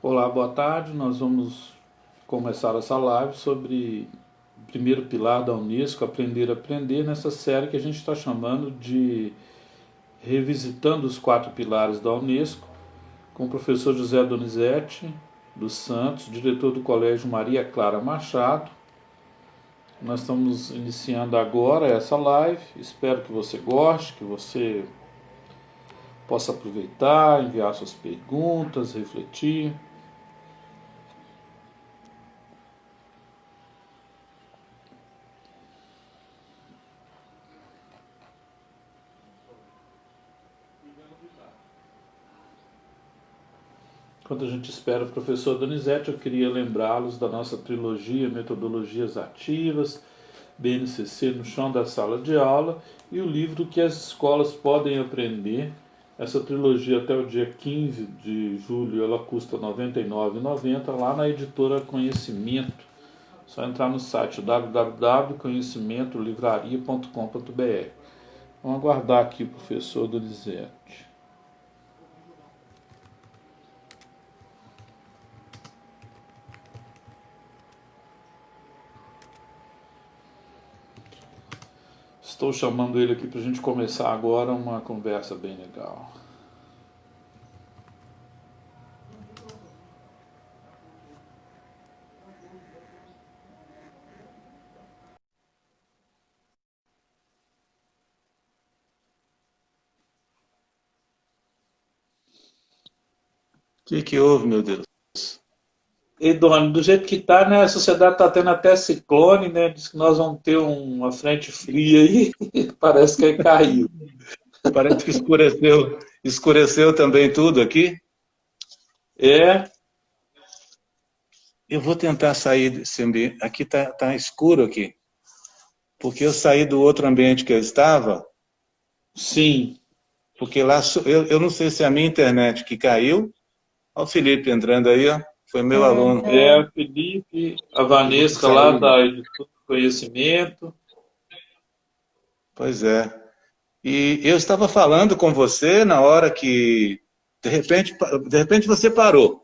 Olá, boa tarde. Nós vamos começar essa live sobre o primeiro pilar da Unesco, Aprender a Aprender, nessa série que a gente está chamando de Revisitando os Quatro Pilares da Unesco, com o professor José Donizete dos Santos, diretor do Colégio Maria Clara Machado. Nós estamos iniciando agora essa live. Espero que você goste, que você possa aproveitar, enviar suas perguntas, refletir. Enquanto a gente espera o professor Donizete, eu queria lembrá-los da nossa trilogia Metodologias Ativas, BNCC no chão da sala de aula, e o livro que as escolas podem aprender. Essa trilogia até o dia 15 de julho ela custa R$ 99,90 lá na editora Conhecimento. Só entrar no site www.conhecimentolivraria.com.br. Vamos aguardar aqui o professor Donizete. Estou chamando ele aqui para a gente começar agora uma conversa bem legal. Que houve, meu Deus? E, Doni, do jeito que está, né, a sociedade está tendo até ciclone, né? Diz que nós vamos ter uma frente fria aí, parece que aí caiu. Parece que escureceu também tudo aqui. É, Eu vou tentar sair desse ambiente. Aqui tá escuro aqui, porque eu saí do outro ambiente que eu estava, sim. porque lá eu não sei se é a minha internet que caiu. Olha o Felipe entrando aí, ó. Foi meu aluno. É, a Felipe, a Eu vou Vanesca lá sair. da Editora do Conhecimento. Pois é. E eu estava falando com você na hora que de repente você parou.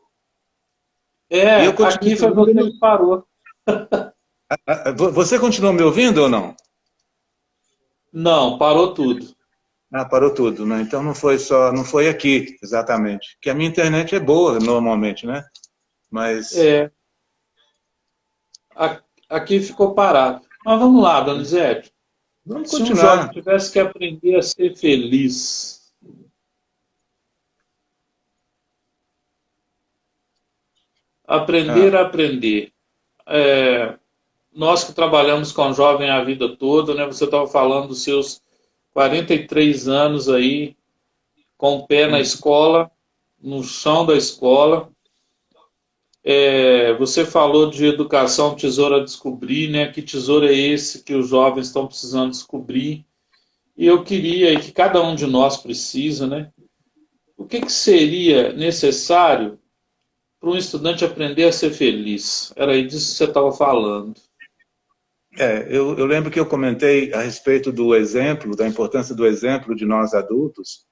E É, eu continuo aqui foi falando. você que parou. Você continua me ouvindo ou não? Não, parou tudo. Ah, parou tudo, né? Então não foi aqui, exatamente. Que a minha internet é boa normalmente, né? Mas É, aqui ficou parado. Mas vamos lá, Donizete. vamos Se um jovem continuar. tivesse que aprender a ser feliz, aprender Ah, a aprender. É, nós que trabalhamos com jovem a vida toda, né? Você estava falando dos seus 43 anos aí, com o pé na hum, escola, no chão da escola. É, você falou de educação, tesouro a descobrir, né? Que tesouro é esse que os jovens estão precisando descobrir? E eu queria, e que cada um de nós precisa, né? O que seria necessário para um estudante aprender a ser feliz? Era aí disso que você estava falando. eu lembro que eu comentei a respeito do exemplo, da importância do exemplo de nós adultos,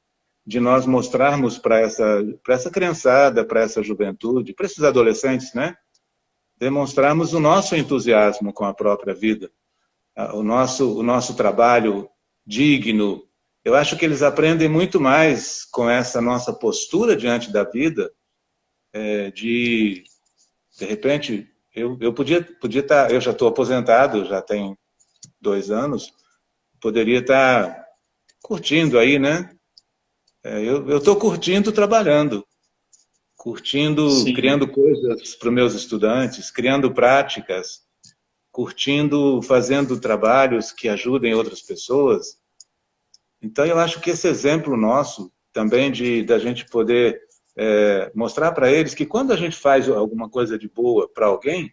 de nós mostrarmos para essa criançada, para essa juventude, para esses adolescentes, né? Demonstrarmos o nosso entusiasmo com a própria vida, o nosso trabalho digno. Eu acho que eles aprendem muito mais com essa nossa postura diante da vida, de repente, eu podia estar, eu já estou aposentado, já tem 2 anos, poderia estar curtindo aí, né? Eu estou curtindo trabalhando, curtindo, Sim. criando coisas para os meus estudantes, criando práticas, curtindo, fazendo trabalhos que ajudem outras pessoas. Então, eu acho que esse exemplo nosso, também da gente poder mostrar para eles que quando a gente faz alguma coisa de boa para alguém,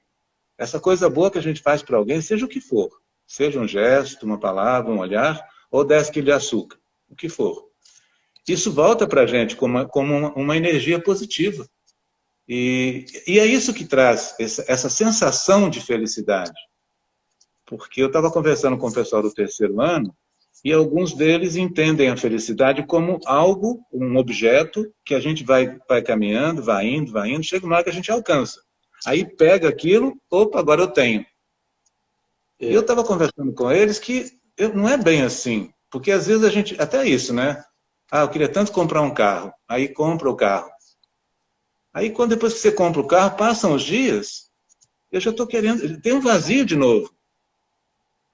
essa coisa boa que a gente faz para alguém, seja o que for, seja um gesto, uma palavra, um olhar, ou 10 quilos de açúcar, o que for. Isso volta para a gente como uma energia positiva. E é isso que traz essa sensação de felicidade. Porque eu estava conversando com o pessoal do terceiro ano, E alguns deles entendem a felicidade como algo, um objeto, que a gente vai caminhando, vai indo, chega uma hora que a gente alcança. Aí pega aquilo, opa, agora eu tenho. E eu É, estava conversando com eles que não é bem assim. Porque às vezes a gente, até isso, né? Ah, eu queria tanto comprar um carro. Aí compra o carro. Aí quando depois que você compra o carro, passam os dias, eu já estou querendo, tem um vazio de novo.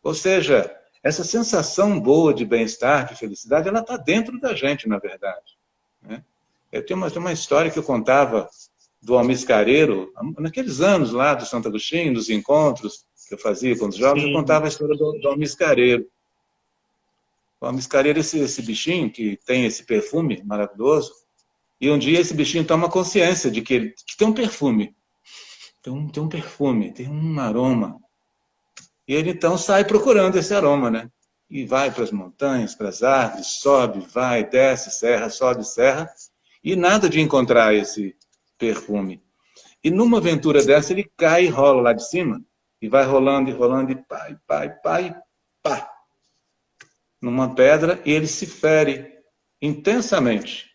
Ou seja, essa sensação boa de bem-estar, de felicidade, ela está dentro da gente, na verdade. Né? Tem uma história que eu contava do Almir Careiro, naqueles anos lá do Santo Agostinho, dos encontros que eu fazia com os jovens, eu sim, contava a história do Almir Careiro. O Almir Careiro é esse bichinho que tem esse perfume maravilhoso, e um dia esse bichinho toma consciência de que tem um perfume, tem um perfume, tem um aroma. E ele então sai procurando esse aroma, né? E vai para as montanhas, para as árvores, sobe, vai, desce, serra, sobe, serra, e nada de encontrar esse perfume. E numa aventura dessa ele cai e rola lá de cima, e vai rolando e rolando, e pá, numa pedra, e ele se fere intensamente,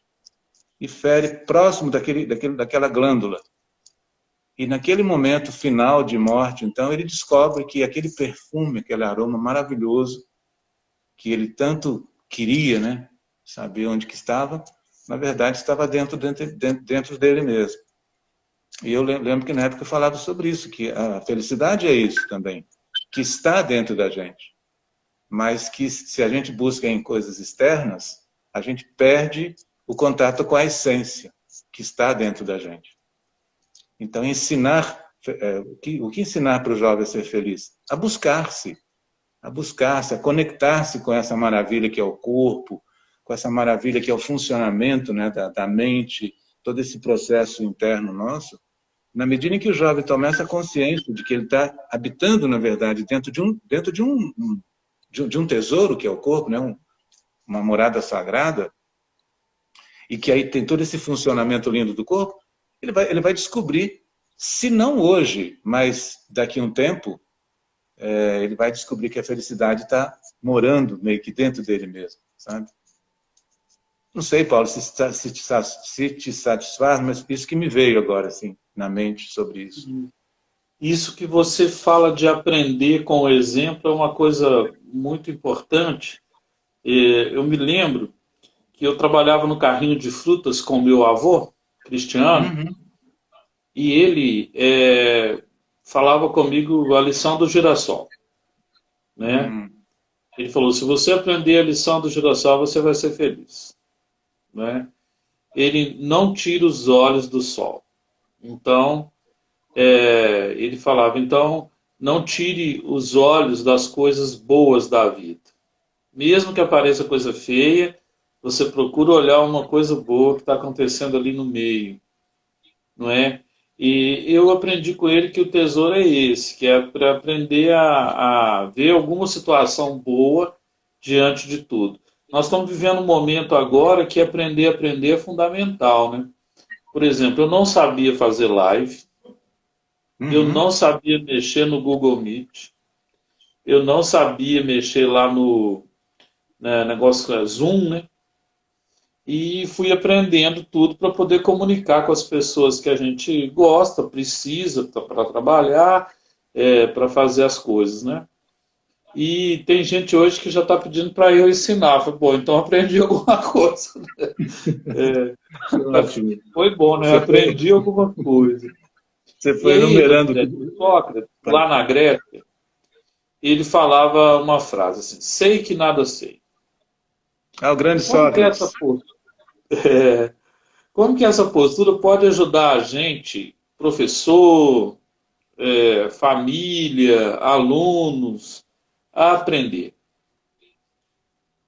e fere próximo daquela glândula. E naquele momento final de morte, então, ele descobre que aquele perfume, aquele aroma maravilhoso, que ele tanto queria, né, saber onde que estava, na verdade estava dentro dele mesmo. E eu lembro que na época eu falava sobre isso, que a felicidade é isso também, que está dentro da gente, mas que se a gente busca em coisas externas, a gente perde o contato com a essência que está dentro da gente. Então, o que ensinar para o jovem a ser feliz? A buscar-se, a conectar-se com essa maravilha que é o corpo, com essa maravilha que é o funcionamento, né, da mente, todo esse processo interno nosso. Na medida em que o jovem toma essa consciência de que ele está habitando, na verdade, de um tesouro, que é o corpo, né, uma morada sagrada, e que aí tem todo esse funcionamento lindo do corpo, ele vai descobrir, se não hoje, mas daqui a um tempo, ele vai descobrir que a felicidade está morando meio que dentro dele mesmo, sabe? Não sei, Paulo, se te satisfaz, mas isso que me veio agora, assim, na mente sobre isso. isso que você fala de aprender com o exemplo é uma coisa muito importante. Eu me lembro que eu trabalhava no carrinho de frutas com meu avô, Cristiano, Uhum, e ele falava comigo a lição do girassol, né? uhum, Ele falou: se você aprender a lição do girassol, você vai ser feliz, né? Ele não tira os olhos do sol. Então, ele falava: então, não tire os olhos das coisas boas da vida. Mesmo que apareça coisa feia, você procura olhar uma coisa boa que está acontecendo ali no meio, não é? E eu aprendi com ele que o tesouro é esse, que é para aprender a ver alguma situação boa diante de tudo. Nós estamos vivendo um momento agora que aprender a aprender é fundamental, né? Por exemplo, eu não sabia fazer live, eu uhum. não sabia mexer no Google Meet, eu não sabia mexer lá no, negócio que é Zoom, né? E fui aprendendo tudo para poder comunicar com as pessoas que a gente gosta, precisa para trabalhar, para fazer as coisas, né? E tem gente hoje que já está pedindo para eu ensinar. Falei, bom, então aprendi alguma coisa. Ótimo. Foi bom, né? Você foi, Aprendi alguma coisa. você E foi aí, enumerando. Daniel, Sócrates, lá na Grécia, ele falava uma frase assim: sei que nada sei. Ah, o grande Como que é essa Sócrates. postura? Como que essa postura pode ajudar a gente, professor, família, alunos, a aprender?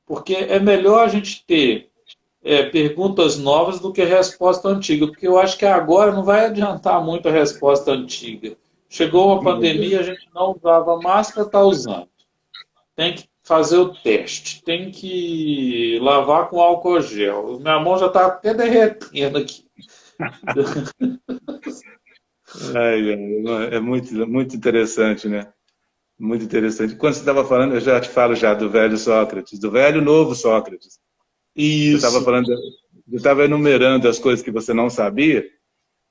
Porque é melhor a gente ter perguntas novas do que resposta antiga, porque eu acho que agora não vai adiantar muito a resposta antiga. Chegou uma pandemia, a gente não usava máscara, está usando. Tem que fazer o teste, tem que lavar com álcool gel. Minha mão já está até derretendo aqui. É muito interessante, né? Muito interessante. Quando você estava falando, eu já te falo já do velho Sócrates, do velho novo Sócrates. Você estava Isso. falando, eu estava enumerando as coisas que você não sabia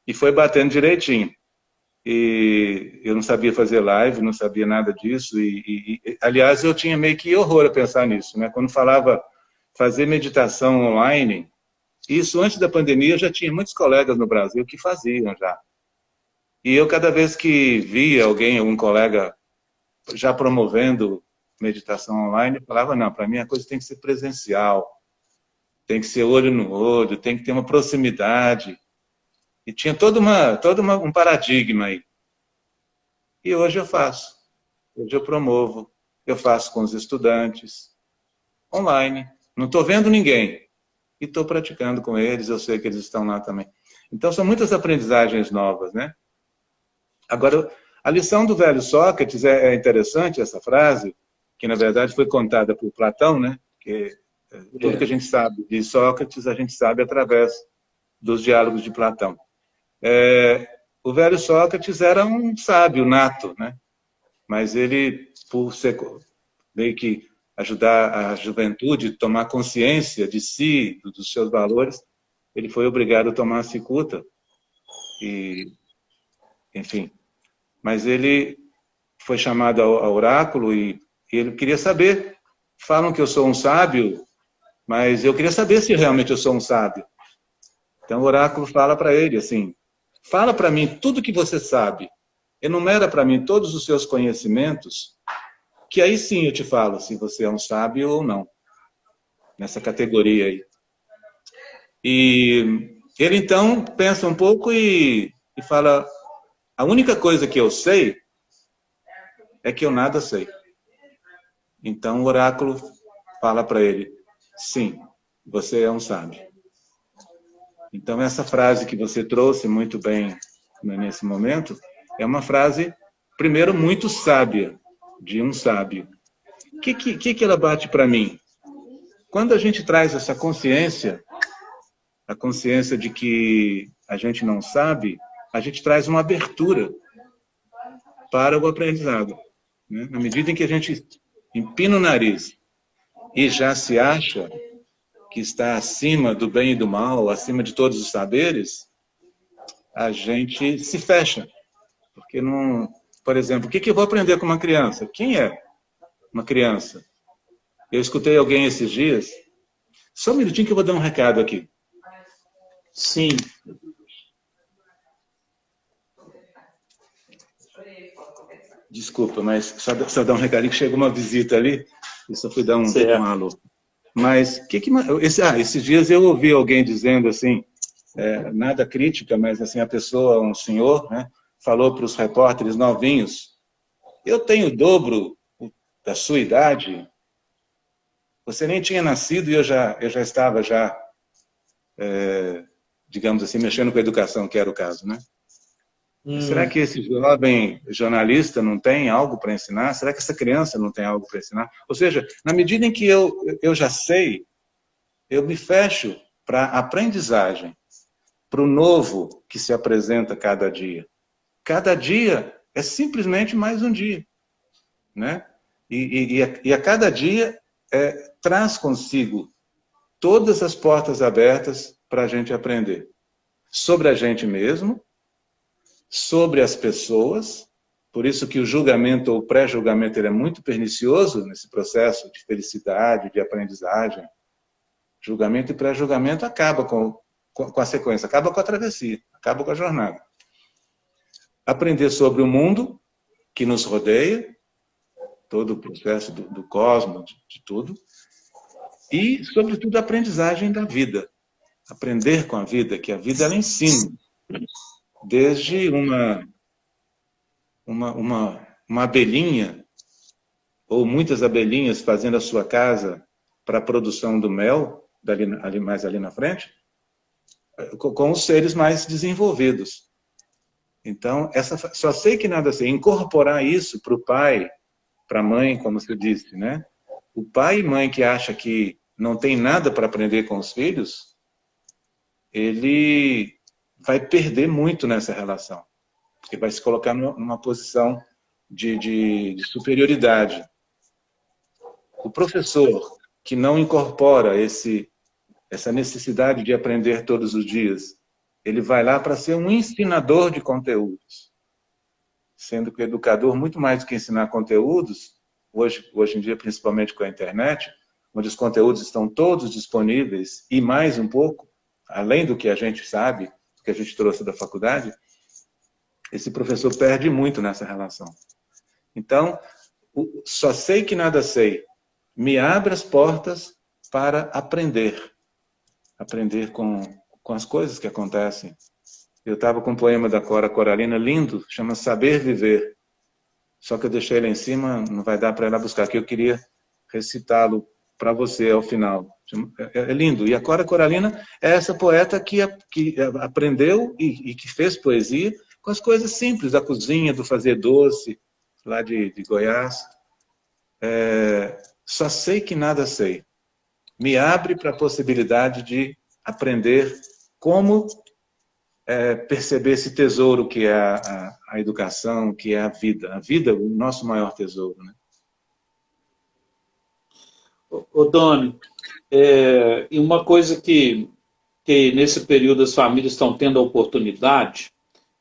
e foi batendo direitinho. E eu não sabia fazer live, não sabia nada disso. Aliás, eu tinha meio que horror a pensar nisso, né? Quando falava fazer meditação online, isso antes da pandemia, já tinha muitos colegas no Brasil que faziam já. E eu, cada vez que via alguém, algum colega já promovendo meditação online, eu falava, não, para mim a coisa tem que ser presencial, tem que ser olho no olho, tem que ter uma proximidade. E tinha um paradigma aí. E hoje eu faço. Hoje eu promovo. Eu faço com os estudantes, online. Não estou vendo ninguém. E estou praticando com eles, eu sei que eles estão lá também. Então, são muitas aprendizagens novas, né? Agora, a lição do velho Sócrates é interessante, essa frase, que na verdade foi contada por Platão, né? Que tudo que a gente sabe de Sócrates, a gente sabe através dos diálogos de Platão. O velho Sócrates era um sábio nato, né? Mas ele, por ser meio que ajudar a juventude a tomar consciência de si, dos seus valores, ele foi obrigado a tomar a cicuta. E, enfim, mas ele foi chamado ao oráculo e ele queria saber. Falam que eu sou um sábio, mas eu queria saber se realmente eu sou um sábio. Então o oráculo fala para ele assim, fala para mim tudo que você sabe, enumera para mim todos os seus conhecimentos, que aí sim eu te falo se você é um sábio ou não, nessa categoria aí. E ele então pensa um pouco e fala, a única coisa que eu sei é que eu nada sei. Então o oráculo fala para ele, sim, você é um sábio. Então essa frase que você trouxe muito bem nesse momento, é uma frase, primeiro, muito sábia, de um sábio. O que ela bate para mim? Quando a gente traz essa consciência, a consciência de que a gente não sabe, a gente traz uma abertura para o aprendizado. Né? Na medida em que a gente empina o nariz e já se acha que está acima do bem e do mal, acima de todos os saberes, a gente se fecha. Porque não... Por exemplo, o que eu vou aprender com uma criança? Quem é uma criança? Eu escutei alguém esses dias. Só um minutinho que eu vou dar um recado aqui. Sim. Desculpa, mas só dar um recadinho que chegou uma visita ali. Eu só fui dar um alô. Mas, esses dias eu ouvi alguém dizendo assim, nada crítica, mas assim, a pessoa, um senhor, né, falou para os repórteres novinhos, eu tenho o dobro da sua idade, você nem tinha nascido e eu já estava digamos assim, mexendo com a educação, que era o caso, né? Será que esse jovem jornalista não tem algo para ensinar? Será que essa criança não tem algo para ensinar? Ou seja, na medida em que eu já sei, eu me fecho para a aprendizagem, para o novo que se apresenta cada dia. Cada dia é simplesmente mais um dia, né? E a cada dia traz consigo todas as portas abertas para a gente aprender. Sobre a gente mesmo, sobre as pessoas, por isso que o julgamento ou o pré-julgamento é muito pernicioso nesse processo de felicidade, de aprendizagem. Julgamento e pré-julgamento acaba com a sequência, acaba com a travessia, acaba com a jornada. Aprender sobre o mundo que nos rodeia, todo o processo do cosmos, de tudo, e, sobretudo, a aprendizagem da vida. Aprender com a vida, que a vida ela ensina. Desde uma abelhinha, ou muitas abelhinhas fazendo a sua casa para a produção do mel, mais ali na frente, com os seres mais desenvolvidos. Então, só sei que nada sei. Incorporar isso para o pai, para a mãe, como você disse, né? O pai e mãe que acha que não tem nada para aprender com os filhos, ele vai perder muito nessa relação. Porque vai se colocar numa posição de superioridade. O professor que não incorpora essa necessidade de aprender todos os dias, ele vai lá para ser um ensinador de conteúdos. Sendo que o educador, muito mais do que ensinar conteúdos, hoje em dia, principalmente com a internet, onde os conteúdos estão todos disponíveis, e mais um pouco, além do que a gente sabe, do que a gente trouxe da faculdade, esse professor perde muito nessa relação. Então, só sei que nada sei. Me abre as portas para aprender. Aprender com as coisas que acontecem. Eu estava com um poema da Cora Coralina lindo, chama Saber Viver. Só que eu deixei ele em cima, não vai dar para ela buscar, que eu queria recitá-lo para você ao final. É lindo. E a Cora Coralina é essa poeta que aprendeu e que fez poesia com as coisas simples, da cozinha, do fazer doce, lá de Goiás. Só sei que nada sei. Me abre para a possibilidade de aprender como perceber esse tesouro que é a educação, que é a vida. A vida é o nosso maior tesouro, né? Ô, Doni, e uma coisa que nesse período as famílias estão tendo a oportunidade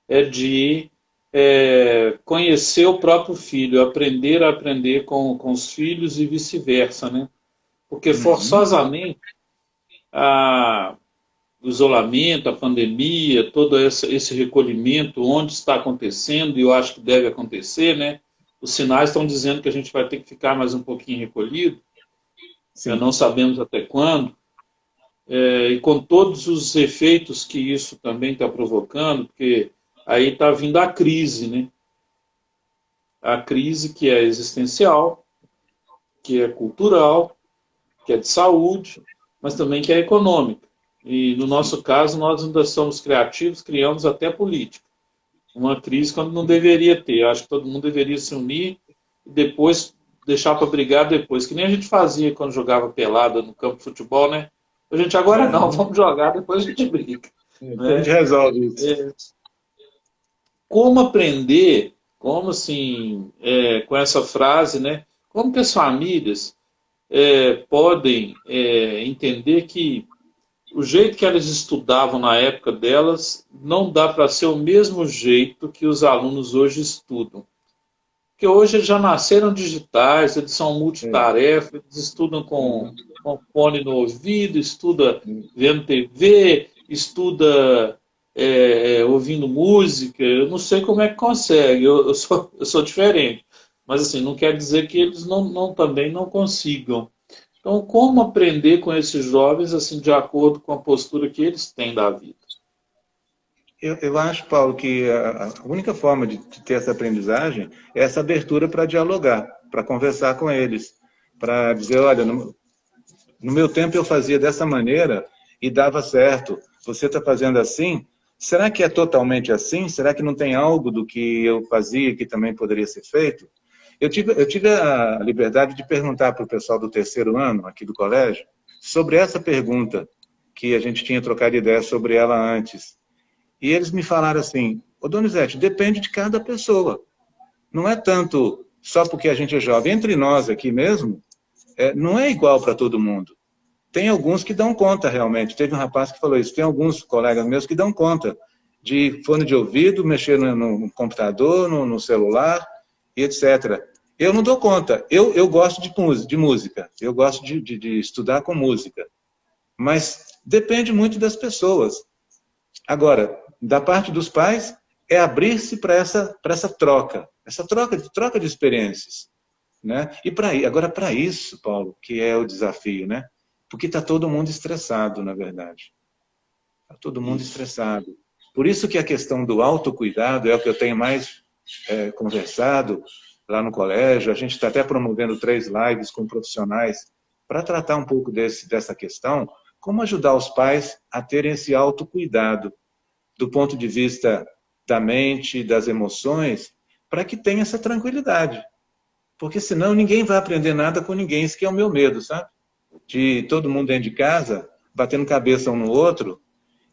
é de conhecer o próprio filho, aprender a aprender com os filhos e vice-versa, né? Porque forçosamente o isolamento, a pandemia, todo esse recolhimento, onde está acontecendo, e eu acho que deve acontecer, né? Os sinais estão dizendo que a gente vai ter que ficar mais um pouquinho recolhido, não sabemos até quando, e com todos os efeitos que isso também está provocando, porque aí está vindo a crise, né? A crise que é existencial, que é cultural, que é de saúde, mas também que é econômica. E no nosso caso, nós ainda somos criativos, criamos até política. Uma crise quando não deveria ter. Eu acho que todo mundo deveria se unir e depois deixar para brigar depois, que nem a gente fazia quando jogava pelada no campo de futebol, né? A gente agora não, vamos jogar, depois a gente briga. A gente resolve isso. Como aprender, como assim, com essa frase, né? Como que as famílias podem entender que o jeito que elas estudavam na época delas não dá para ser o mesmo jeito que os alunos hoje estudam. Porque hoje eles já nasceram digitais, eles são multitarefa, eles estudam com fone no ouvido, estuda vendo TV, estuda ouvindo música. Eu não sei como é que consegue, eu sou diferente. Mas assim, não quer dizer que eles também não consigam. Então, como aprender com esses jovens assim, de acordo com a postura que eles têm da vida? Eu acho, Paulo, que a única forma de ter essa aprendizagem é essa abertura para dialogar, para conversar com eles, para dizer, olha, no meu tempo eu fazia dessa maneira e dava certo. Você está fazendo assim? Será que é totalmente assim? Será que não tem algo do que eu fazia que também poderia ser feito? Eu tive a liberdade de perguntar para o pessoal do terceiro ano, aqui do colégio, sobre essa pergunta, que a gente tinha trocado ideia sobre ela antes. E eles me falaram assim, ô Donizete, depende de cada pessoa. Não é tanto só porque a gente é jovem. Entre nós aqui mesmo, não é igual para todo mundo. Tem alguns que dão conta realmente. Teve um rapaz que falou isso. Tem alguns colegas meus que dão conta de fone de ouvido, mexer no computador, no celular, e etc. Eu não dou conta. Eu gosto de música. Eu gosto de estudar com música. Mas depende muito das pessoas. Agora, da parte dos pais, é abrir-se para essa troca de experiências. Né? E agora, para isso, Paulo, que é o desafio, né? Porque está todo mundo estressado, na verdade. Está todo mundo estressado. Por isso que a questão do autocuidado é o que eu tenho mais conversado lá no colégio. A gente está até promovendo 3 lives com profissionais para tratar um pouco dessa questão, como ajudar os pais a terem esse autocuidado do ponto de vista da mente, das emoções, para que tenha essa tranquilidade. Porque senão ninguém vai aprender nada com ninguém. Isso que é o meu medo, sabe? De todo mundo dentro de casa, batendo cabeça um no outro,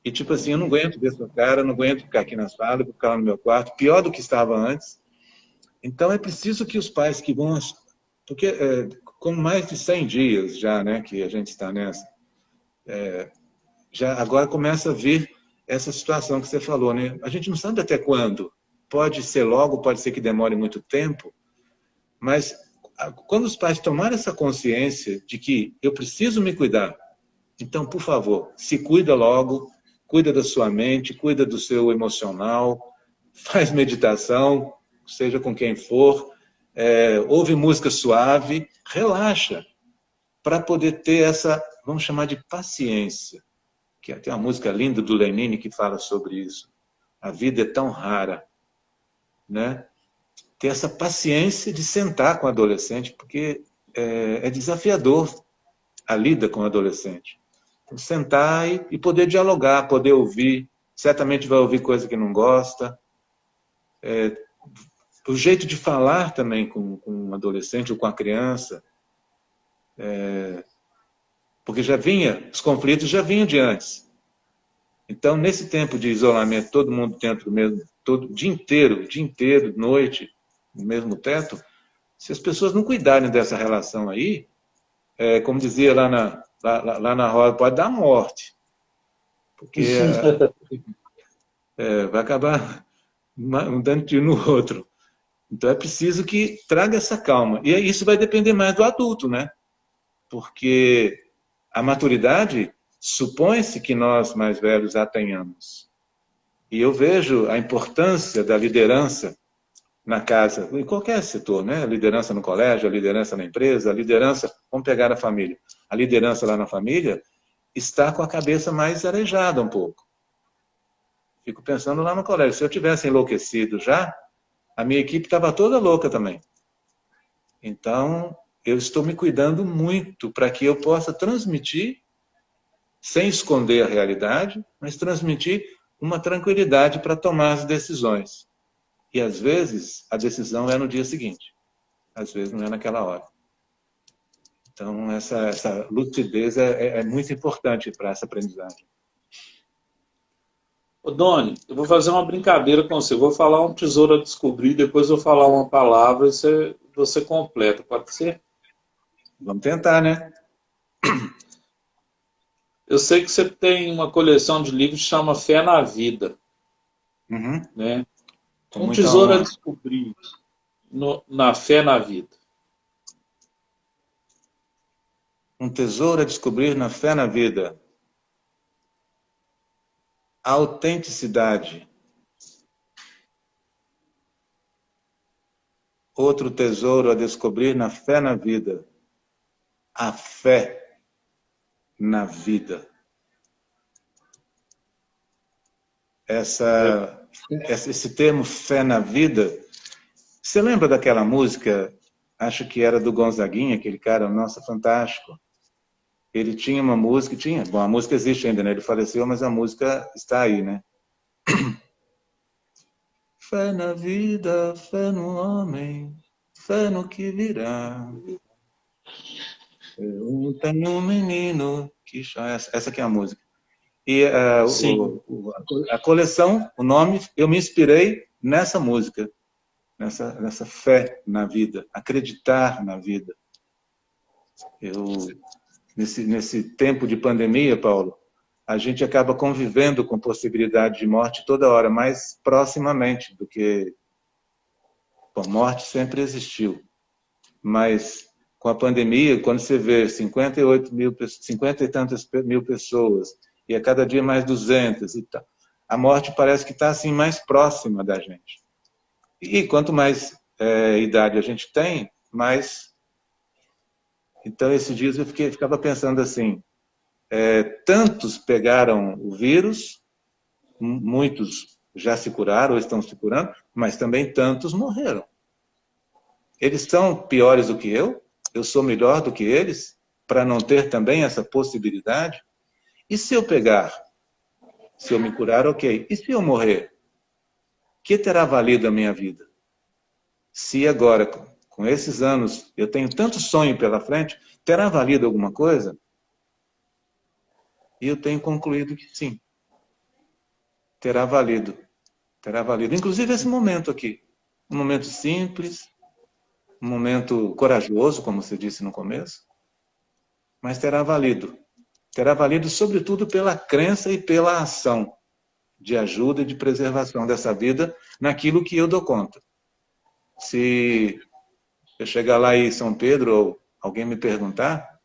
e tipo assim, eu não aguento ver sua cara, não aguento ficar aqui na sala, ficar lá no meu quarto, pior do que estava antes. Então é preciso que os pais que vão... Porque com mais de 100 dias já, né, que a gente está nessa, já agora começa a vir essa situação que você falou, né? A gente não sabe até quando. Pode ser logo, pode ser que demore muito tempo, mas quando os pais tomarem essa consciência de que eu preciso me cuidar, então, por favor, se cuida logo, cuida da sua mente, cuida do seu emocional, faz meditação, seja com quem for, ouve música suave, relaxa, para poder ter essa, vamos chamar de paciência, que tem uma música linda do Lenine que fala sobre isso. A vida é tão rara, né? Ter essa paciência de sentar com o adolescente, porque é desafiador a lida com o adolescente. Então, sentar e poder dialogar, poder ouvir. Certamente vai ouvir coisa que não gosta. O jeito de falar também com um adolescente ou com a criança. Porque os conflitos já vinham de antes. Então, nesse tempo de isolamento, todo mundo dentro do mesmo, dia inteiro, noite, no mesmo teto, se as pessoas não cuidarem dessa relação aí, como dizia lá na roda, pode dar morte. Porque vai acabar um dando tiro no outro. Então é preciso que traga essa calma. E isso vai depender mais do adulto, né? Porque a maturidade supõe-se que nós mais velhos a tenhamos. E eu vejo a importância da liderança na casa, em qualquer setor, né? A liderança no colégio, a liderança na empresa, a liderança, vamos pegar a família. A liderança lá na família está com a cabeça mais arejada um pouco. Fico pensando lá no colégio, se eu tivesse enlouquecido já, a minha equipe estava toda louca também. Então, eu estou me cuidando muito para que eu possa transmitir, sem esconder a realidade, mas transmitir uma tranquilidade para tomar as decisões. E, às vezes, a decisão é no dia seguinte. Às vezes, não é naquela hora. Então, essa lucidez é muito importante para essa aprendizagem. Ô, Doni, eu vou fazer uma brincadeira com você. Eu vou falar um tesouro a descobrir, depois eu vou falar uma palavra e você completa. Pode ser? Vamos tentar, né? Eu sei que você tem uma coleção de livros que chama Fé na Vida. Uhum. Né? Com Um muita tesouro a honra. descobrir na Fé na Vida. Um tesouro a descobrir na fé na vida. A autenticidade. Outro tesouro a descobrir na fé na vida. A fé na vida. Esse termo fé na vida, você lembra daquela música, acho que era do Gonzaguinha, aquele cara, nossa, fantástico. Ele tinha uma música, bom, a música existe ainda, né? Ele faleceu, mas a música está aí, né? Fé na vida, fé no homem, fé no que virá. Tem um menino que chora. Essa aqui é a música. E a coleção, o nome, eu me inspirei nessa música, nessa fé na vida, acreditar na vida. Nesse tempo de pandemia, Paulo, a gente acaba convivendo com possibilidade de morte toda hora, mais proximamente do que... Bom, morte sempre existiu, mas com a pandemia, quando você vê 50 e tantas mil pessoas, e a cada dia mais 200 e tal, a morte parece que está assim, mais próxima da gente. E quanto mais idade a gente tem, mais... Então, esses dias eu ficava pensando assim, tantos pegaram o vírus, muitos já se curaram ou estão se curando, mas também tantos morreram. Eles são piores do que eu sou melhor do que eles, para não ter também essa possibilidade? E se eu pegar? Se eu me curar, ok. E se eu morrer? Que terá valido a minha vida? Se agora, com esses anos, eu tenho tanto sonho pela frente, terá valido alguma coisa? E eu tenho concluído que sim. Terá valido. Terá valido. Inclusive esse momento aqui. um momento simples, um momento corajoso, como você disse no começo, mas terá valido. Terá valido, sobretudo, pela crença e pela ação de ajuda e de preservação dessa vida naquilo que eu dou conta. Se eu chegar lá em São Pedro ou alguém me perguntar,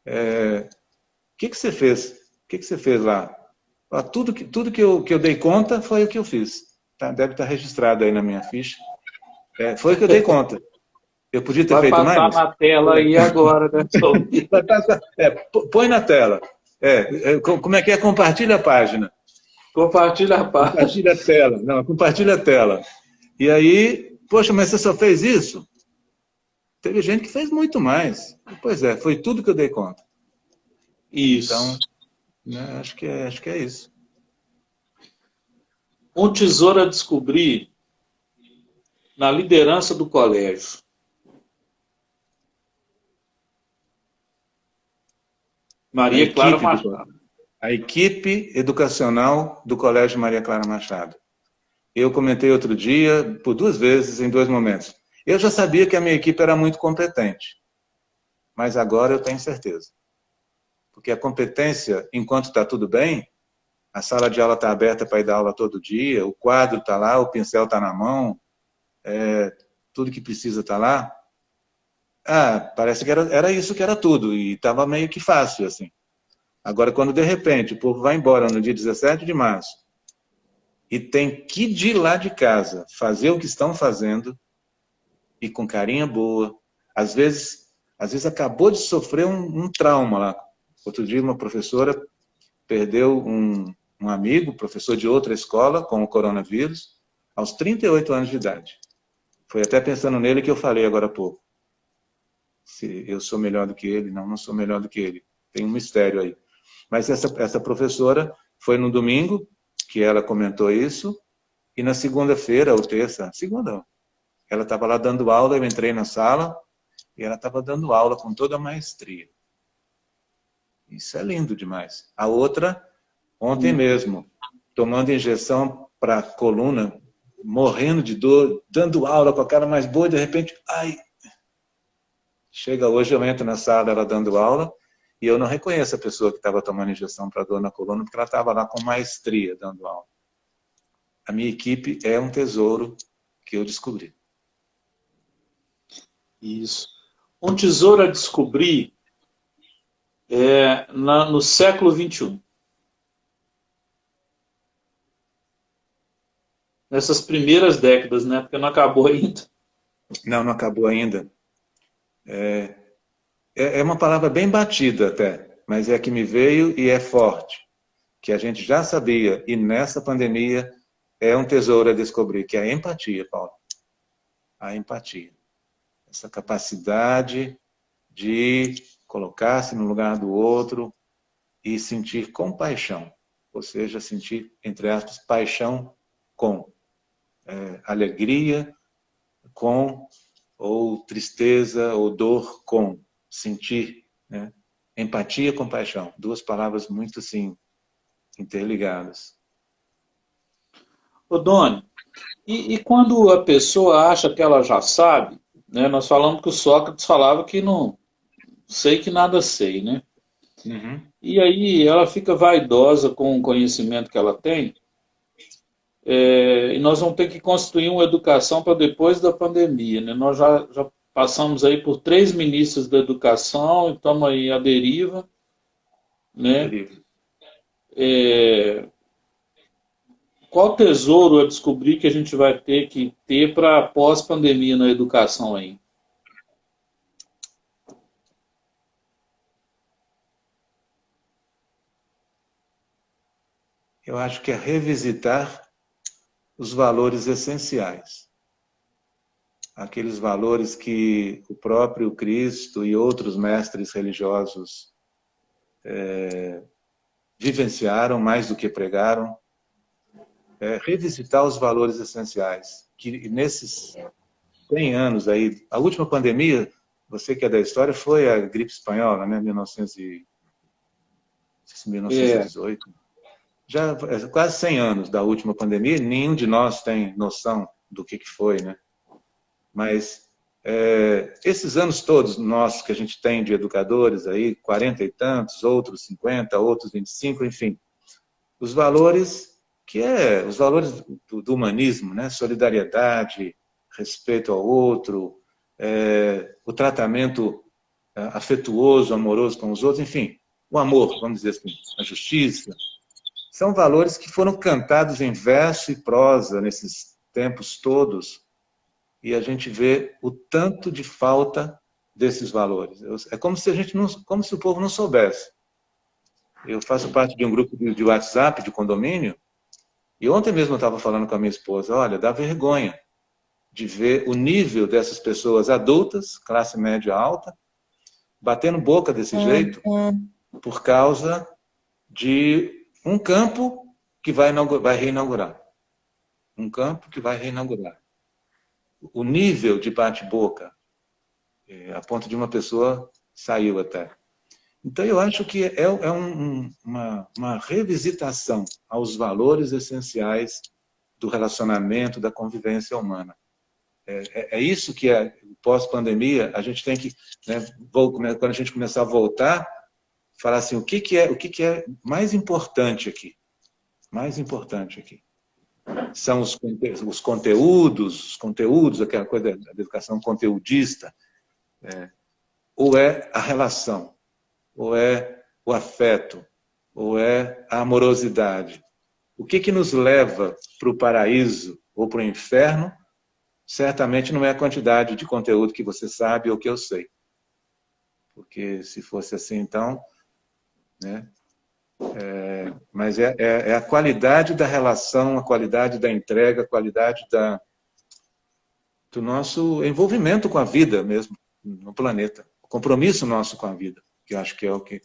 o que você fez? O que você fez lá? Tudo que eu dei conta foi o que eu fiz. Tá? Deve estar registrado aí na minha ficha. Foi o que eu dei conta. Eu podia ter Vai feito passar mais? na tela aí agora, né? Põe na tela. Como é que é? Compartilha a página. Compartilha a página. Compartilha a tela. Não, compartilha a tela. E aí, poxa, mas você só fez isso? Teve gente que fez muito mais. Pois é, foi tudo que eu dei conta. Então, Isso. né, acho que é isso. Um tesouro a descobrir na liderança do colégio. Maria Clara Machado. A equipe educacional do Colégio Maria Clara Machado. Eu comentei outro dia, por 2 vezes, em 2 momentos. Eu já sabia que a minha equipe era muito competente, mas agora eu tenho certeza. Porque a competência, enquanto está tudo bem, a sala de aula está aberta para ir dar aula todo dia, o quadro está lá, o pincel está na mão, tudo que precisa está lá. Parece que era isso que era tudo, e estava meio que fácil, assim. Agora, quando de repente o povo vai embora no dia 17 de março e tem que ir lá de casa fazer o que estão fazendo, e com carinha boa, às vezes acabou de sofrer um trauma lá. Outro dia uma professora perdeu um amigo, professor de outra escola, com o coronavírus, aos 38 anos de idade. Foi até pensando nele que eu falei agora há pouco. Se eu sou melhor do que ele, não sou melhor do que ele. Tem um mistério aí. Mas essa professora foi no domingo que ela comentou isso, e na segunda-feira, ou terça, segunda, ela estava lá dando aula, eu entrei na sala, e ela estava dando aula com toda a maestria. Isso é lindo demais. A outra, ontem mesmo, tomando injeção para a coluna, morrendo de dor, dando aula com a cara mais boa, e de repente, chega hoje, eu entro na sala, ela dando aula, e eu não reconheço a pessoa que estava tomando injeção para dor na coluna, porque ela estava lá com maestria dando aula. A minha equipe é um tesouro que eu descobri. Isso. Um tesouro a descobrir no século XXI. Nessas primeiras décadas, né? Porque não acabou ainda. Não acabou ainda. É uma palavra bem batida até, mas é a que me veio e é forte. Que a gente já sabia, e nessa pandemia é um tesouro a descobrir, que é a empatia, Paulo. A empatia. Essa capacidade de colocar-se no lugar do outro e sentir compaixão. Ou seja, sentir, entre aspas, paixão com. Alegria com, ou tristeza, ou dor com. Sentir, né? Empatia e compaixão. 2 palavras muito, assim, interligadas. Ô, Doni, e quando a pessoa acha que ela já sabe, né? Nós falamos que o Sócrates falava que não sei que nada sei, né? Uhum. E aí ela fica vaidosa com o conhecimento que ela tem, e nós vamos ter que construir uma educação para depois da pandemia, né? Nós já passamos aí por 3 ministros da educação e estamos aí à deriva, né? Qual tesouro a descobrir que a gente vai ter que ter para pós-pandemia na educação aí? Eu acho que é revisitar os valores essenciais. Aqueles valores que o próprio Cristo e outros mestres religiosos vivenciaram mais do que pregaram. Revisitar os valores essenciais. Que nesses 100 anos aí, a última pandemia, você que é da história, foi a gripe espanhola, né? 1918. Já quase 100 anos da última pandemia, nenhum de nós tem noção do que foi, né? mas esses anos todos nossos que a gente tem de educadores aí, 40 e tantos, outros 50, outros 25, enfim, os valores os valores do humanismo, né? Solidariedade, respeito ao outro, o tratamento afetuoso, amoroso com os outros, enfim, o amor, vamos dizer assim, a justiça, são valores que foram cantados em verso e prosa nesses tempos todos, e a gente vê o tanto de falta desses valores. É como se a gente não, como se o povo não soubesse. Eu faço parte de um grupo de WhatsApp, de condomínio, e ontem mesmo eu estava falando com a minha esposa, olha, dá vergonha de ver o nível dessas pessoas adultas, classe média alta, batendo boca desse jeito, por causa de um campo que vai reinaugurar. Um campo que vai reinaugurar. O nível de bate-boca, a ponto de uma pessoa saiu até. Então, eu acho que uma revisitação aos valores essenciais do relacionamento, da convivência humana. É isso que pós-pandemia, a gente tem que, né, quando a gente começar a voltar, falar assim, o que é mais importante aqui? Mais importante aqui. São os conteúdos, aquela coisa da educação conteudista, ou é a relação, ou é o afeto, ou é a amorosidade. O que nos leva para o paraíso ou para o inferno, certamente não é a quantidade de conteúdo que você sabe ou que eu sei. Porque se fosse assim, então, né? Mas é a qualidade da relação, a qualidade da entrega, a qualidade do nosso envolvimento com a vida mesmo, no planeta. O compromisso nosso com a vida, que eu acho que é o que...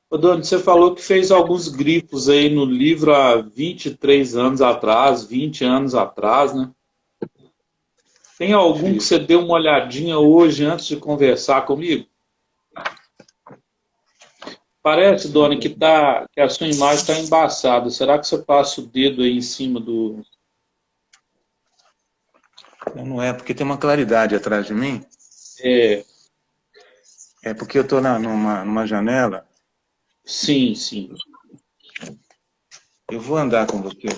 Ô, Doni, você falou que fez alguns grifos aí no livro há 23 anos atrás, 20 anos atrás, né? Tem algum que você deu uma olhadinha hoje antes de conversar comigo? Parece, Doni, que a sua imagem está embaçada. Será que você passa o dedo aí em cima do... Não é, porque tem uma claridade atrás de mim. É porque eu estou numa janela. Sim, sim. Eu vou andar com você.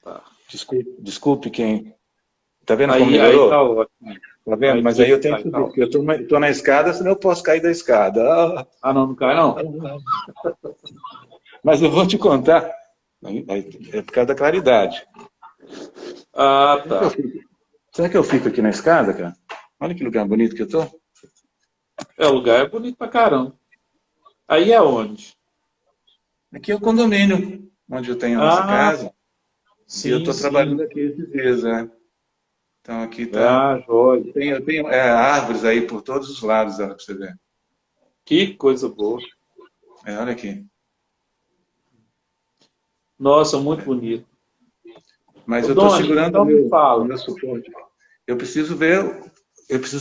Tá. Desculpe quem... Tá vendo Aí, como melhorou? aí tá ótimo. Tá vendo? Mas aí eu tenho que subir, porque eu tô na escada, senão eu posso cair da escada. Não cai não? Mas eu vou te contar. É por causa da claridade. Ah, tá. Será que eu fico aqui na escada, cara? Olha que lugar bonito que eu tô. O lugar é bonito pra caramba. Aí é onde? Aqui é o condomínio, onde eu tenho a nossa casa. Sim, e eu tô trabalhando aqui esses dias, né? Então aqui tá... joia. Eu tenho árvores aí por todos os lados, olha, pra você ver. Que coisa boa. Olha aqui. Nossa, muito bonito. Mas eu tô segurando o meu suporte. Eu preciso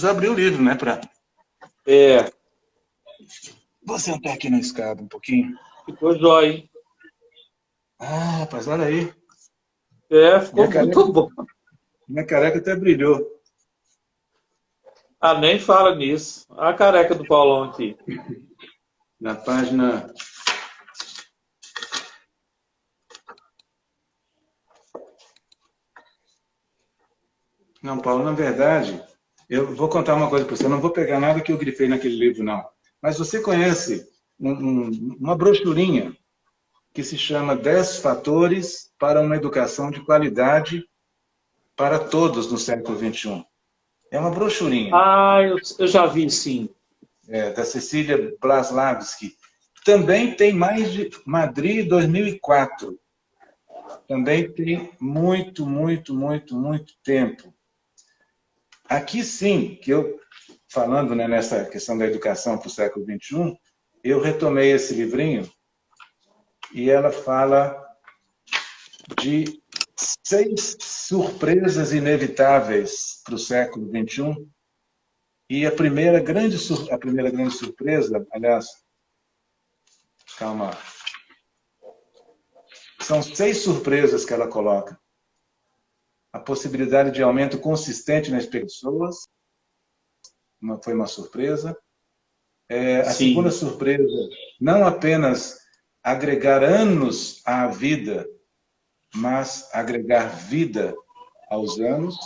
abrir o livro, né? Vou sentar aqui na escada um pouquinho. Ficou jóia, hein? Rapaz, olha aí. Ficou muito bom. Minha careca até brilhou. Nem fala nisso. Olha a careca do Paulão aqui. Na página... Não, Paulo, na verdade, eu vou contar uma coisa para você. Eu não vou pegar nada que eu grifei naquele livro, não. Mas você conhece uma brochurinha que se chama 10 Fatores para uma Educação de Qualidade para Todos no Século XXI. É uma brochurinha. Eu já vi, sim. Da Cecília Blaslavsky. Também tem mais de Madrid 2004. Também tem muito, muito, muito, muito tempo. Aqui sim, que eu, falando, né, nessa questão da educação para o século XXI, eu retomei esse livrinho e ela fala de 6 surpresas inevitáveis para o século XXI. E a primeira grande surpresa, aliás, calma, são 6 surpresas que ela coloca. a possibilidade de aumento consistente nas pessoas, foi uma surpresa. A segunda Sim, surpresa, não apenas agregar anos à vida, mas agregar vida aos anos.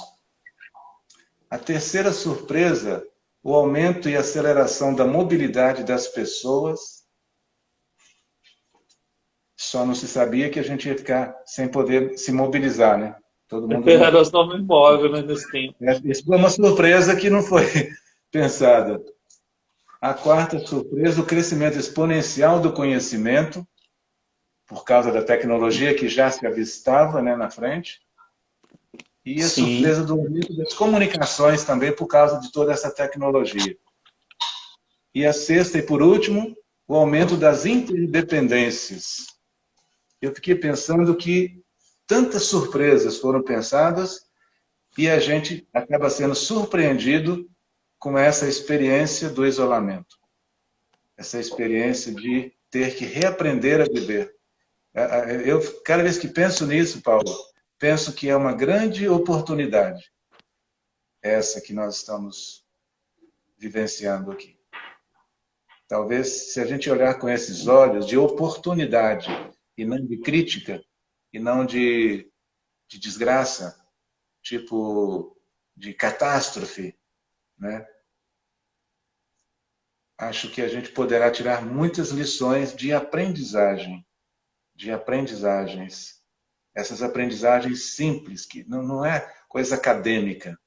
A terceira surpresa, o aumento e aceleração da mobilidade das pessoas. Só não se sabia que a gente ia ficar sem poder se mobilizar, né? Todo mundo não. nós estamos imóveis, né, nesse tempo. Isso foi uma surpresa que não foi pensada. A quarta surpresa, o crescimento exponencial do conhecimento, por causa da tecnologia que já se avistava, né, na frente. E a Sim, surpresa do aumento das comunicações também, por causa de toda essa tecnologia. E a sexta e por último, o aumento das interdependências. Eu fiquei pensando que tantas surpresas foram pensadas e a gente acaba sendo surpreendido com essa experiência do isolamento. Essa experiência de ter que reaprender a viver. Eu, cada vez que penso nisso, Paulo, penso que é uma grande oportunidade essa que nós estamos vivenciando aqui. Talvez, se a gente olhar com esses olhos de oportunidade e não de crítica, e não de desgraça, tipo de catástrofe, né? Acho que a gente poderá tirar muitas lições de aprendizagem, de aprendizagens. Essas aprendizagens simples, que não é coisa acadêmica.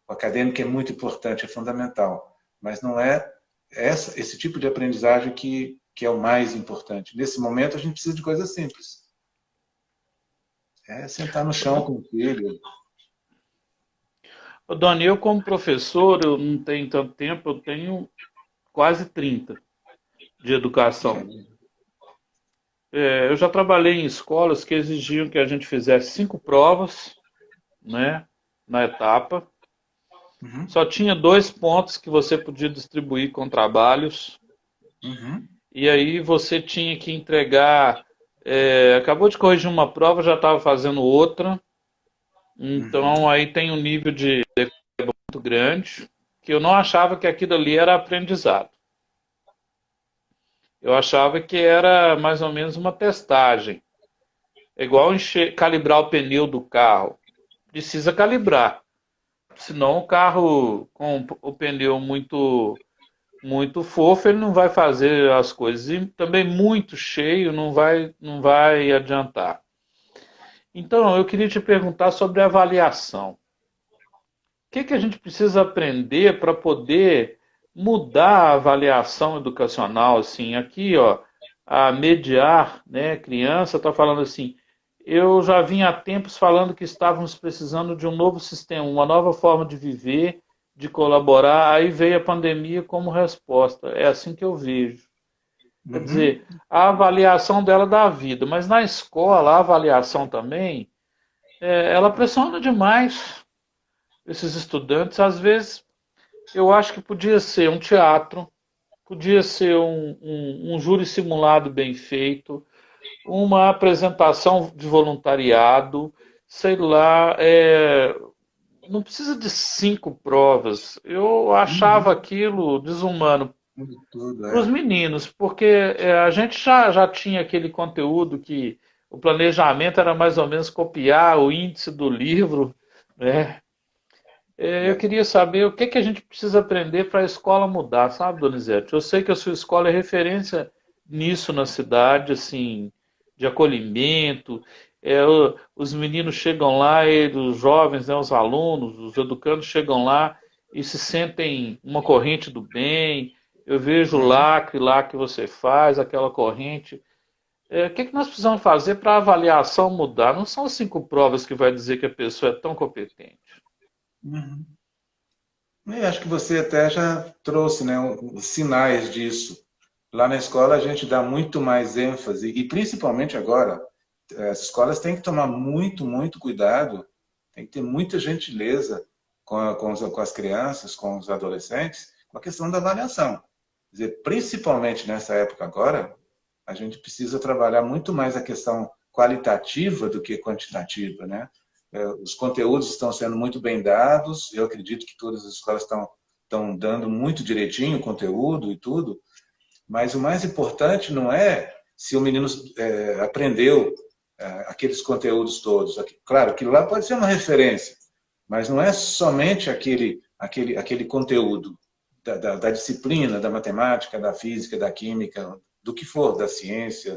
O acadêmico é muito importante, é fundamental, mas não é esse tipo de aprendizagem que é o mais importante. Nesse momento, a gente precisa de coisas simples. É sentar no chão com o filho. ô, Doni, eu como professor, eu não tenho tanto tempo, eu tenho quase 30 de educação. Eu já trabalhei em escolas que exigiam que a gente fizesse 5 provas, né, na etapa. Uhum, Só tinha 2 pontos que você podia distribuir com trabalhos. uhum, E aí você tinha que entregar. Acabou de corrigir uma prova, já estava fazendo outra. uhum, Então aí tem um nível de muito grande que eu não achava que aquilo ali era aprendizado. Eu achava que era mais ou menos uma testagem. É igual calibrar o pneu do carro. Precisa calibrar. Senão o carro com o pneu muito fofo, ele não vai fazer as coisas. E também muito cheio não vai adiantar. Então, eu queria te perguntar sobre avaliação. O que a gente precisa aprender para poder mudar a avaliação educacional? Assim, aqui, ó, a Mediar, né, criança, está falando assim. Eu já vinha há tempos falando que estávamos precisando de um novo sistema, uma nova forma de viver, de colaborar. Aí veio a pandemia como resposta. É assim que eu vejo. Quer uhum, dizer, a avaliação dela da vida, mas na escola a avaliação também, ela pressiona demais esses estudantes. Às vezes, eu acho que podia ser um teatro, podia ser um júri simulado bem feito, uma apresentação de voluntariado, sei lá, não precisa de 5 provas. Eu achava uhum. aquilo desumano Tudo, para os é. meninos, porque a gente já tinha aquele conteúdo que o planejamento era mais ou menos copiar o índice do livro, né? Eu É. queria saber o que a gente precisa aprender para a escola mudar, sabe, Donizete? Eu sei que a sua escola é referência nisso na cidade, assim, de acolhimento. Os meninos chegam lá, os jovens, né, os alunos, os educandos chegam lá e se sentem uma corrente do bem. Eu vejo o Uhum. lacre lá que você faz, aquela corrente. O que nós precisamos fazer para a avaliação mudar? Não são as 5 provas que vai dizer que a pessoa é tão competente. Uhum. Eu acho que você até já trouxe, né, os sinais disso. Lá na escola a gente dá muito mais ênfase, e principalmente agora, as escolas têm que tomar muito, muito cuidado, tem que ter muita gentileza com as crianças, com os adolescentes, com a questão da avaliação. Quer dizer, principalmente nessa época agora, a gente precisa trabalhar muito mais a questão qualitativa do que quantitativa, né? os conteúdos estão sendo muito bem dados, eu acredito que todas as escolas estão dando muito direitinho o conteúdo e tudo, mas o mais importante não é se o menino aprendeu aqueles conteúdos todos. Claro, aquilo lá pode ser uma referência, mas não é somente aquele conteúdo da disciplina, da matemática, da física, da química, do que for, da ciência,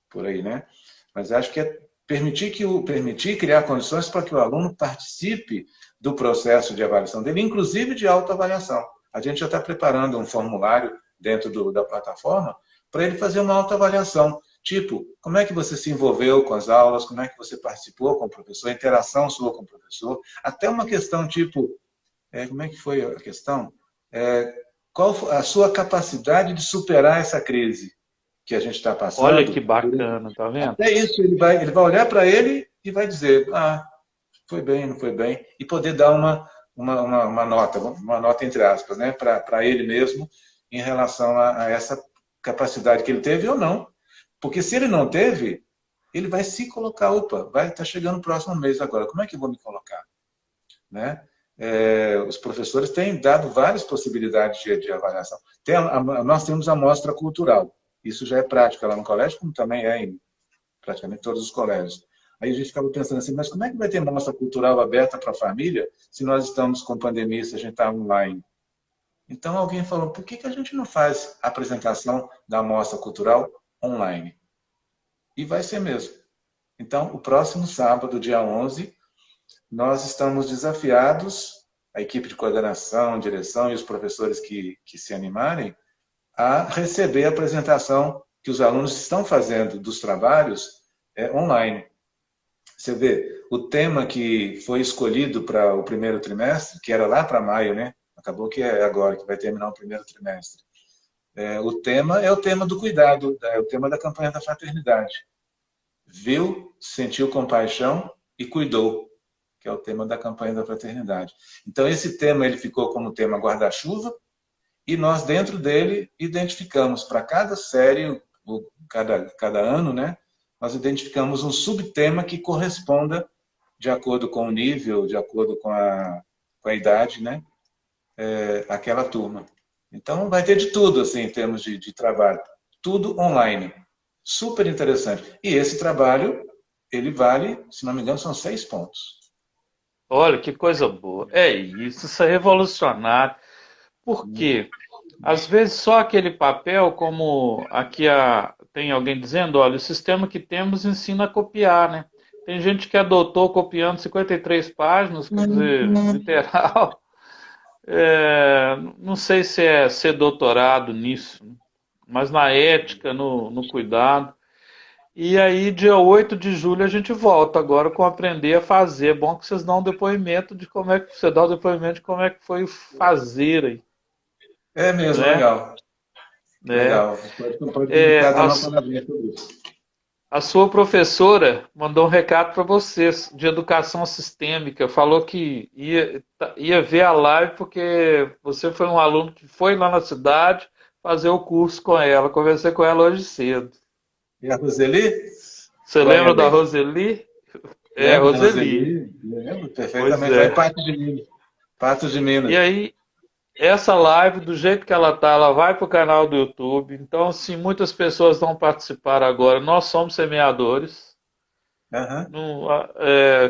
por aí, né? Mas acho que é permitir criar condições para que o aluno participe do processo de avaliação dele, inclusive de autoavaliação. A gente já está preparando um formulário dentro da plataforma para ele fazer uma autoavaliação. Tipo, como é que você se envolveu com as aulas, como é que você participou com o professor, a interação sua com o professor, até uma questão tipo, como é que foi a questão? Qual a sua capacidade de superar essa crise que a gente está Olha passando? que bacana, tá vendo? Até isso, ele vai olhar para ele e vai dizer, foi bem, não foi bem, e poder dar uma nota entre aspas, né, para ele mesmo, em relação a essa capacidade que ele teve ou não. Porque se ele não teve, ele vai se colocar, vai estar chegando o próximo mês agora, como é que eu vou me colocar? Né? Os professores têm dado várias possibilidades de avaliação. Nós temos a amostra cultural, isso já é prática lá no colégio, como também é em praticamente todos os colégios. Aí a gente ficava pensando assim, mas como é que vai ter amostra cultural aberta para a família se nós estamos com pandemia, se a gente está online? Então alguém falou, por que a gente não faz a apresentação da amostra cultural online? E vai ser mesmo. Então, o próximo sábado, dia 11, nós estamos desafiados, a equipe de coordenação, direção e os professores que se animarem, a receber a apresentação que os alunos estão fazendo dos trabalhos online. Você vê, o tema que foi escolhido para o primeiro trimestre, que era lá para maio, né? Acabou que é agora que vai terminar o primeiro trimestre. O tema é o tema do cuidado, é o tema da campanha da fraternidade. Viu, sentiu compaixão e cuidou, que é o tema da campanha da fraternidade. Então, esse tema ele ficou como tema guarda-chuva, e nós, dentro dele, identificamos para cada série, cada ano, né, nós identificamos um subtema que corresponda, de acordo com o nível, de acordo com a idade, né, aquela turma. Então, vai ter de tudo, assim, em termos de trabalho. Tudo online. Super interessante. E esse trabalho, ele vale, se não me engano, são 6 pontos. Olha que coisa boa. É isso é revolucionário. Por quê? Às vezes só aquele papel, como aqui tem alguém dizendo, olha, o sistema que temos ensina a copiar, né? Tem gente que adotou copiando 53 páginas, quer dizer, literal. Não sei se é ser doutorado nisso, né? Mas na ética, no cuidado. E aí, dia 8 de julho, a gente volta agora com aprender a fazer. É bom que vocês dão um depoimento de como é que você dá o depoimento de como é que foi o fazer aí, É mesmo, né? legal. É, Legal. Pode comunicar, dar a, uma parabéns sobre isso. a sua professora mandou um recado para vocês de educação sistêmica. Falou que ia ver a live porque você foi um aluno que foi lá na cidade fazer o curso com ela. Conversei com ela hoje cedo. E a Roseli? Você Banha lembra da bem. Roseli? É, Lembro da Roseli. Roseli? Lembro Pois perfeitamente. Lá em é. Patos de Minas. Patos de E Minas. aí, essa live, do jeito que ela tá, ela vai para o canal do YouTube. Então, se muitas pessoas não participaram agora, nós somos semeadores. Aham,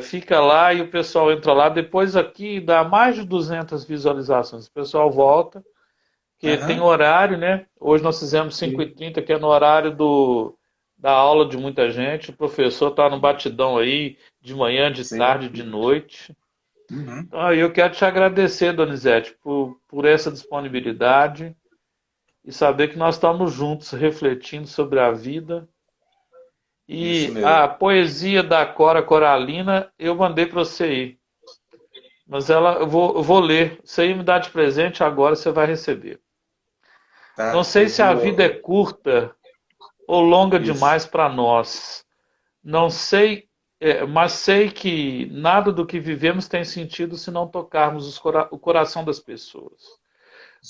Fica lá e o pessoal entra lá. Depois aqui dá mais de 200 visualizações. O pessoal volta, que tem aham. horário, né? Hoje nós fizemos cinco Sim. e trinta, que é no horário da aula de muita gente. O professor está no batidão aí, de manhã, de Sim. tarde, de noite. Uhum. Então, eu quero te agradecer, Donizete, por essa disponibilidade e saber que nós estamos juntos refletindo sobre a vida. Isso E a mesmo. poesia da Cora Coralina eu mandei para você aí. Mas eu vou ler. Você aí me dá de presente, agora você vai receber. Não Tá? sei Eu se a vida é vou. curta ou longa Isso. demais para nós. Não sei, mas sei que nada do que vivemos tem sentido se não tocarmos o coração das pessoas.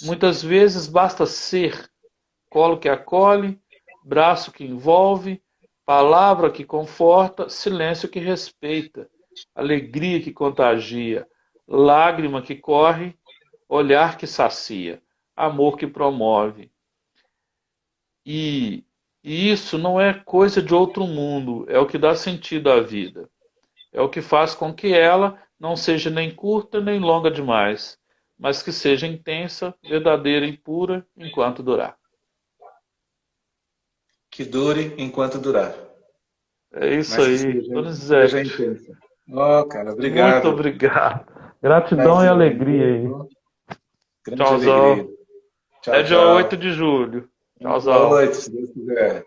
Muitas vezes basta ser colo que acolhe, braço que envolve, palavra que conforta, silêncio que respeita. alegria que contagia, lágrima que corre, olhar que sacia, amor que promove. E, e isso não é coisa de outro mundo, é o que dá sentido à vida. É o que faz com que ela não seja nem curta nem longa demais, mas que seja intensa, verdadeira e pura enquanto durar. Que dure enquanto durar, É isso mas que aí, seja Donizete. intensa. Oh, cara, Muito obrigado. obrigado. Gratidão e Prazer alegria aí. revê-lo. Grande alegria. Tchauzão. Tchau, Até dia 8 tchau. de julho. Dia Tchauzão. 8, se Deus quiser.